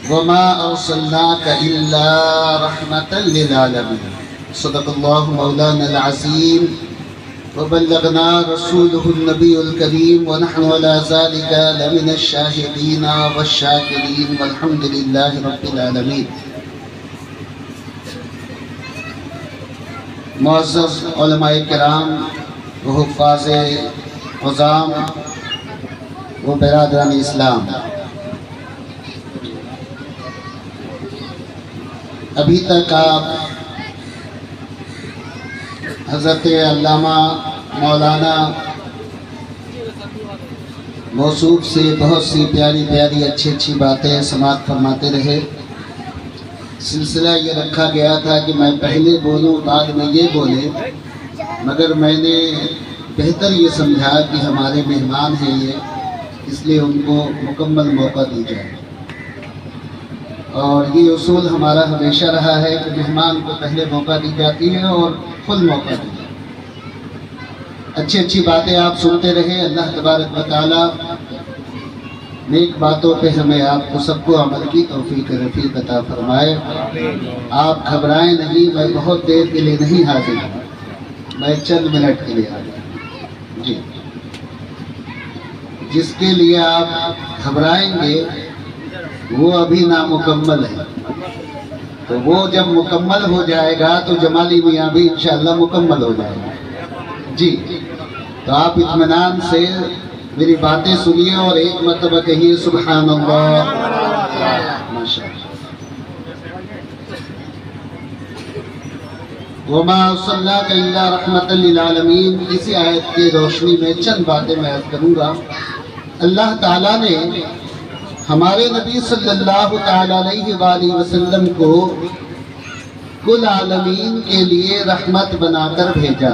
وما أرسلناك إلا رحمة للعالمين صدق الله مولانا العظيم وبلغنا رسوله النبي الكريم ونحن على ذلك لمن الشاهدين والشاكرين والحمد لله رب العالمين. معزز علماء کرام و حفاظ عظام و برادران اسلام، ابھی تک آپ حضرت علامہ مولانا موصوف سے بہت سی پیاری پیاری اچھی باتیں سماعت فرماتے رہے. سلسلہ یہ رکھا گیا تھا کہ میں پہلے بولوں بعد میں یہ بولے، مگر میں نے بہتر یہ سمجھا کہ ہمارے مہمان ہیں یہ، اس لیے ان کو مکمل موقع دی جائے. اور یہ اصول ہمارا ہمیشہ رہا ہے کہ مہمان کو پہلے موقع دی جاتی ہے اور فل موقع دی جاتی ہے. اچھی باتیں آپ سنتے رہے. اللہ تبارک و تعالی نیک باتوں پہ ہمیں آپ کو سب کو عمل کی توفیق رفیق عطا فرمائے. آپ گھبرائیں نہیں، میں بہت دیر کے لیے نہیں حاضر ہوں، میں چند منٹ کے لیے حاضر ہوں. جی، جس کے لیے آپ گھبرائیں گے وہ ابھی نامکمل ہے، تو وہ جب مکمل ہو جائے گا تو جمالی میاں بھی انشاءاللہ مکمل ہو جائے گا. جی، تو آپ اطمینان سے میری باتیں سنیے اور ایک مرتبہ کہیے سبحان اللہ. ماشاءاللہ. وما صلاک الا رحمت للعالمین، اسی آیت کی روشنی میں چند باتیں میں عرض کروں گا. اللہ تعالیٰ نے ہمارے نبی صلی اللہ تعالیٰ علیہ وآلہ وسلم کو کل عالمین کے لیے رحمت بنا کر بھیجا.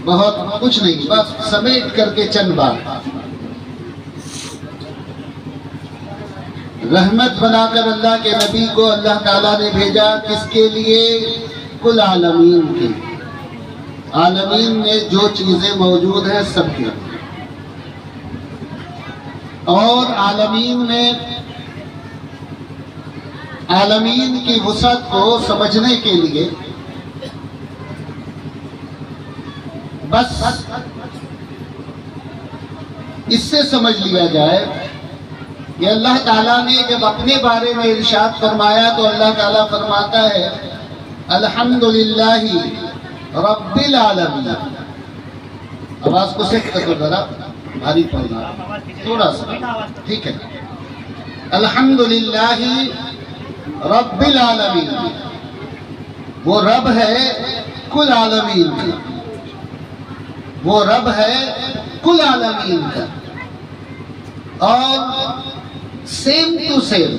بہت کچھ نہیں، بس سمیٹ کر کے چند بات. رحمت بنا کر اللہ کے نبی کو اللہ تعالیٰ نے بھیجا، کس کے لیے؟ کل عالمین کے. عالمین میں جو چیزیں موجود ہیں سب کے، اور عالمین میں عالمین کی وسعت کو سمجھنے کے لیے بس اس سے سمجھ لیا جائے کہ اللہ تعالیٰ نے جب اپنے بارے میں ارشاد فرمایا تو اللہ تعالیٰ فرماتا ہے الحمدللہ رب العالمین. آواز کو سیٹ کر دو ذرا، بھاری پڑنا تھوڑا سا، ٹھیک ہے. الحمدللہ رب العالمین، وہ رب ہے کل عالمین کا، وہ رب ہے کل عالمین کا. اور سیم ٹو سیم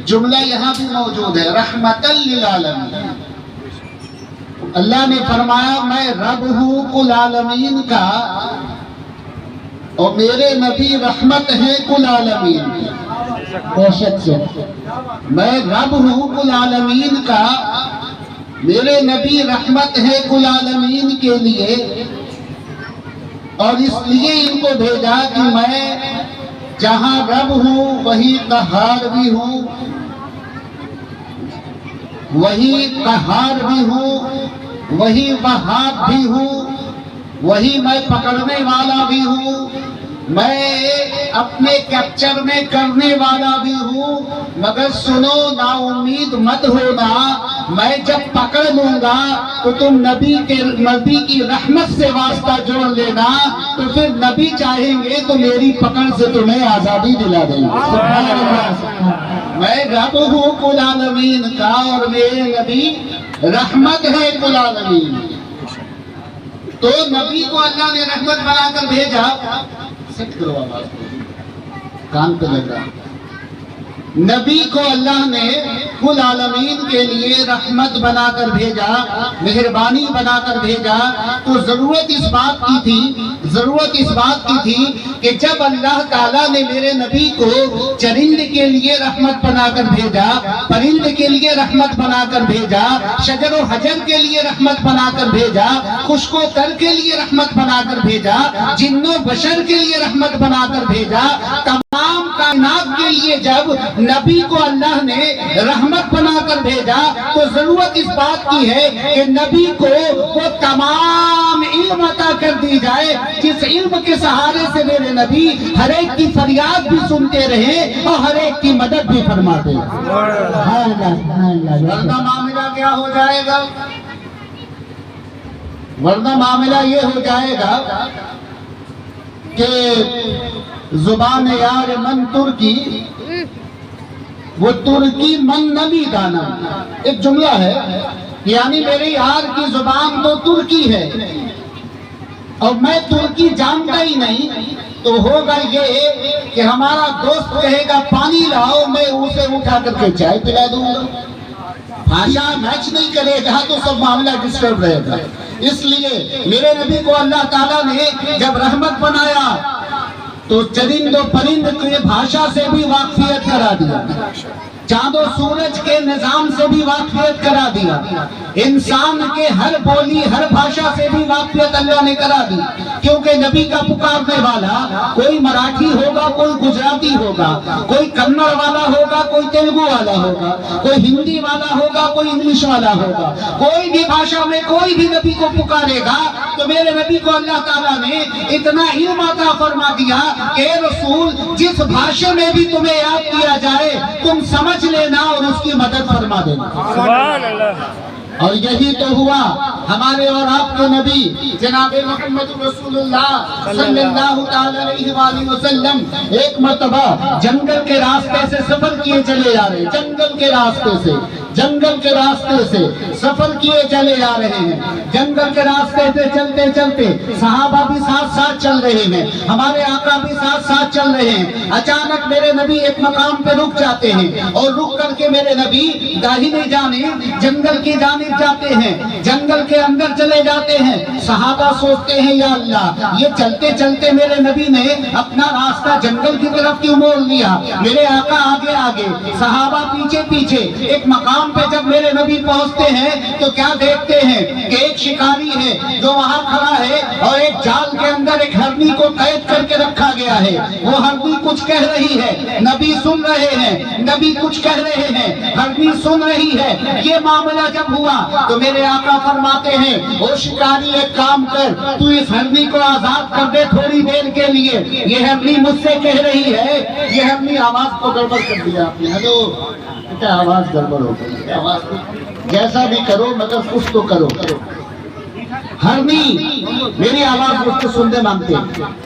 جملہ یہاں بھی موجود ہے، رحمت للعالمین. اللہ نے فرمایا میں رب ہوں کل عالمین کا، اور میرے نبی رحمت ہے کل عالمین کی. میں رب ہوں کل عالمین کا، میرے نبی رحمت ہے کل عالمین کے لیے. اور اس لیے ان کو بھیجا کہ میں جہاں رب ہوں وہی قہار بھی ہوں، وہی قہار بھی ہوں، وہی وہاب بھی ہوں، وہی میں پکڑنے والا بھی ہوں، میں اپنے کیپچر میں کرنے والا بھی ہوں. مگر سنو، نا امید مت ہونا، میں جب پکڑ لوں گا تو تم نبی کی رحمت سے واسطہ جوڑ لینا، تو پھر نبی چاہیں گے تو میری پکڑ سے تمہیں آزادی دلا دیں گے. میں رب ہوں کل عالمین کا، اور میرے نبی رحمت ہے کل عالمین. تو نبی کو اللہ نے رحمت بنا کر بھیجا. سیٹ کرو آواز کو، کان پہ لگ رہا. نبی کو اللہ نے کل عالمین کے لیے رحمت بنا کر بھیجا، مہربانی بنا کر بھیجا. تو ضرورت اس بات کی تھی کہ جب اللہ تعالیٰ نے میرے نبی کو چرند کے لیے رحمت بنا کر بھیجا، پرند کے لیے رحمت بنا کر بھیجا، شجر و حجر کے لیے رحمت بنا کر بھیجا، خشک و تر کے لیے رحمت بنا کر بھیجا، جن و بشر کے لیے رحمت بنا کر بھیجا، تمام کائنات کے لیے جب نبی کو اللہ نے رحمت بنا کر بھیجا تو ضرورت اس بات کی ہے کہ نبی کو وہ تمام علم عطا کر دی جائے جس علم کے سہارے سے میرے نبی ہر ایک کی فریاد بھی سنتے رہے اور ہر ایک کی مدد بھی فرماتے. ورنہ معاملہ کیا ہو جائے گا؟ ورنہ معاملہ یہ ہو جائے گا کہ زبان یار من ترکی وہ ترکی من نبی دانا. ایک جملہ ہے، یعنی میری یار کی زبان تو ترکی ہے اور میں ترکی جانتا ہی نہیں، تو ہوگا یہ کہ ہمارا دوست کہے گا پانی لاؤ، میں اسے اٹھا کر کے چائے پلا دوں گا. بھاشا میچ نہیں کرے گا تو سب معاملہ ڈسٹرب رہے گا. اس لیے میرے نبی کو اللہ تعالیٰ نے جب رحمت بنایا تو چرند و پرند کے بھاشا سے بھی واقفیت کرا دیا، چاند و سورج کے نظام سے بھی واقفیت کرا دیا، انسان کے ہر بولی ہر بھاشا سے بھی واقفیت اللہ نے کرا دی. کیونکہ نبی کا پکارنے والا کوئی مراٹھی ہوگا، کوئی گجراتی ہوگا، کوئی کنڑ والا ہوگا، کوئی تیلگو والا ہوگا، کوئی ہندی والا ہوگا، کوئی انگلش والا ہوگا. کوئی بھی بھاشا میں کوئی بھی نبی کو پکارے گا تو میرے نبی کو اللہ تعالیٰ نے اتنا علم عطا فرما دیا کہ اے رسول جس بھاشے میں بھی تمہیں یاد کیا جائے تم سمجھ لینا اور اس کی مدد فرما دینا. سبحان اللہ. اور یہی تو ہوا ہمارے اور آپ کے نبی جناب محمد رسول اللہ صلی اللہ علیہ وآلہ وسلم ایک مرتبہ جنگل کے راستے سے سفر کیے چلے جا رہے ہیں، جنگل کے راستے سے سفر کیے چلے جا رہے ہیں. جنگل کے راستے سے چلتے چلتے صحابہ بھی ساتھ ساتھ چل رہے ہیں، ہمارے آقا بھی ساتھ ساتھ چل رہے ہیں. اچانک میرے نبی ایک مقام پہ رک جاتے ہیں اور رک کر کے میرے نبی داہنی جانب جنگل کی جانب جاتے ہیں، جنگل کے اندر چلے جاتے ہیں. صحابہ سوچتے ہیں یا اللہ یہ چلتے چلتے میرے نبی نے اپنا راستہ جنگل کی طرف کیوں موڑ لیا؟ میرے آقا آگے آگے صحابہ پیچھے پیچھے. ایک مقام پہ جب میرے نبی پہنچتے ہیں تو کیا دیکھتے ہیں کہ ایک شکاری ہے جو وہاں کھڑا ہے اور ایک جال کے اندر ایک ہرنی کو قید کر کے رکھا گیا ہے. وہ ہرنی کچھ کہہ رہی ہے، نبی سن رہے ہیں، نبی کچھ کہہ رہے ہیں، ہرنی سن رہی ہے. یہ معاملہ جب ہوا تو میرے آقا فرماتے ہیں او شکاری ایک کام کر، تو اس ہرنی کو آزاد کر دے تھوڑی دیر کے لیے. یہ ہرنی مجھ سے کہہ رہی ہے. یہ ہرنی آواز کو گڑبڑ کر دیا آپ نے. ہلو کیا آواز گڑبڑ ہو گئی؟ آواز جیسا بھی کرو مگر کچھ تو کرو. ہرنی میری آواز مجھ سے سننے مانگتے.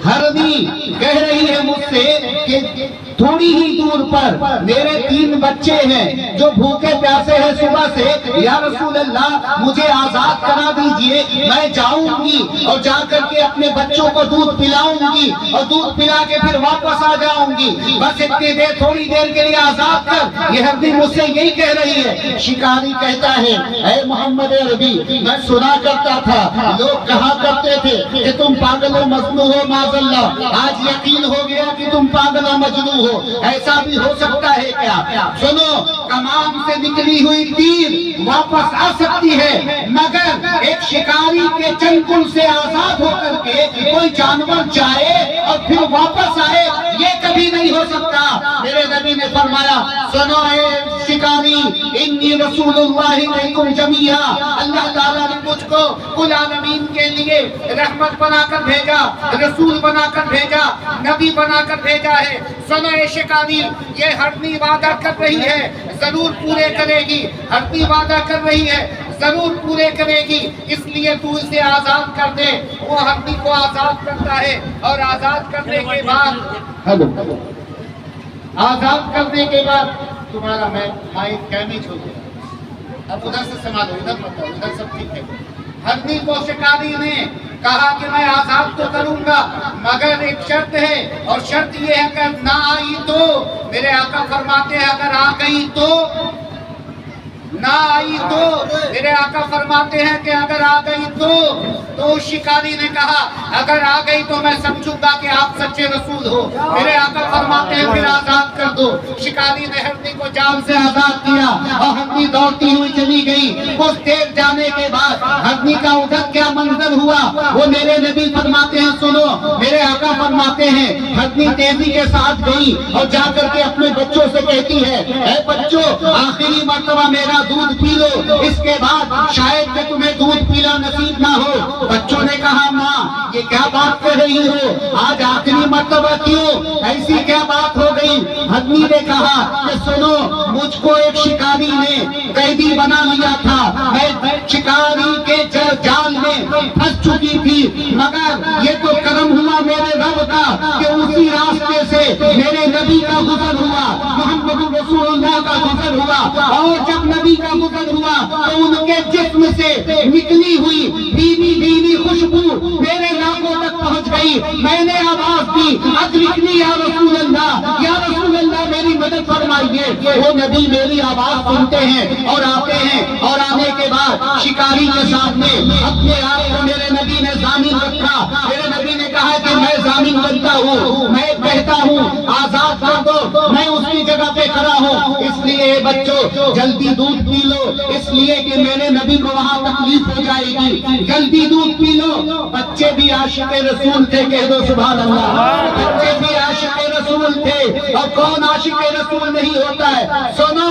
ہرنی کہہ رہی ہے مجھ سے کہ تھوڑی ہی دور پر میرے 3 بچے ہیں جو بھوکے پیاسے ہیں صبح سے، یا رسول اللہ مجھے آزاد کرا دیجئے، میں جاؤں گی اور جا کر کے اپنے بچوں کو دودھ پلاؤں گی اور دودھ پلا کے پھر واپس آ جاؤں گی، بس اتنی دیر تھوڑی دیر کے لیے آزاد کر. یہ ہرنی مجھ سے یہی کہہ رہی ہے. شکاری کہتا ہے اے محمد عربی میں سنا کرتا تھا، لوگ کہا کرتے تھے کہ تم پاگل و مجنون ہو، معاذ اللہ آج یقین ہو گیا کہ تم پاگل و مجنون ہو. ایسا بھی ہو سکتا ہے کیا؟ سنو، کمان سے نکلی ہوئی تیر واپس آ سکتی ہے مگر ایک شکاری کے چنگل سے آزاد ہو کر کے کوئی جانور جائے اور پھر واپس آئے یہ کبھی نہیں ہو سکتا. میرے نبی نے فرمایا سنو اے شکاری انی رسول اللہ علیکم جمیعا، اللہ تعالیٰ نے مجھ کو کل عالمین کے لیے رحمت بنا کر بھیجا، رسول بنا کر بھیجا، نبی بنا کر بھیجا ہے. سنو اے شکاری یہ ہرنی وعدہ کر رہی ہے ضرور پورے کرے گی، ہرنی وعدہ کر رہی ہے ضرور پورے کرے گی، اس لیے تو اسے آزاد کر دے. وہ ہرنی کو آزاد کرتا ہے اور آزاد کرنے کے بعد تمہارا میں مائک ڈیمیج ہو گیا. اب ادھر سے سنبھالو، ادھر مت آؤ، ادھر سب ٹھیک ہے. ہرنی کو شکاری نے کہا کہ میں آزاد تو کروں گا مگر ایک شرط ہے، اور شرط یہ ہے کہ نہ آئی تو، میرے آقا فرماتے ہیں اگر آ گئی تو نہ آئی تو میرے آقا فرماتے ہیں کہ اگر آ گئی تو اس شکاری نے کہا اگر آ گئی تو میں سمجھوں گا کہ آپ سچے رسول ہو. میرے آقا فرماتے ہیں پھر آزاد کر دو. شکاری نے ہرنی کو جال سے آزاد کیا اور ہرنی دوڑتی ہوئی چلی گئی. کچھ دیر جانے کے بعد ہرنی کا ادھر کیا منظر ہوا وہ میرے نبی فرماتے ہیں سنو. میرے آقا فرماتے ہیں ہرنی تیزی کے ساتھ گئی اور جا کر کے اپنے بچوں سے کہتی ہے اے بچوں آخری مرتبہ میرا دودھ پی لو, اس کے بعد شاید کہ تمہیں دودھ پینا نصیب نہ ہو. بچوں نے کہا ماں یہ کیا بات کر رہی ہو, آج آخری مرتبہ کیوں, ایسی کیا بات ہو گئی. ہرنی نے کہا کہ سنو مجھ کو ایک شکاری نے قیدی بنا لیا تھا, میں شکاری کے جال میں پھنس چکی تھی, مگر یہ تو کرم ہوا میرے رب کا کہ اسی راستے سے میرے نبی کا گزر ہوا, محمد رسول اللہ کا گزر ہوا, اور جب نبی کا گزر ہوا تو ان کے جسم سے نکلی ہوئی بھیری بھیری خوشبو میرے ناکوں تک پہنچ گئی. میں نے آواز دی ادرکنی یا رسول اللہ, یا رسول اللہ میری مدد فرمائیے. وہ نبی میری آواز سنتے ہیں اور آتے ہیں, اور آنے کے بعد شکاری کے سامنے اپنے آپ کو میرے نبی نے ضامن رکھا. میرے نبی نے کہا کہ میں ضامن بنتا ہوں, میں کہتا ہوں آزاد کر دو, میں اس کی جگہ پہ کھڑا ہوں. اس لیے بچوں جلدی دودھ پی لو, اس لیے کہ میرے نبی کو وہاں تکلیف ہو جائے گی, جلدی دودھ پی لو. بچے بھی عاشق رسول تھے, کہہ دو سبحان اللہ. بچے بھی عاشق رسول تھے, اور کون عاشق رسول نہیں ہوتا ہے. سنو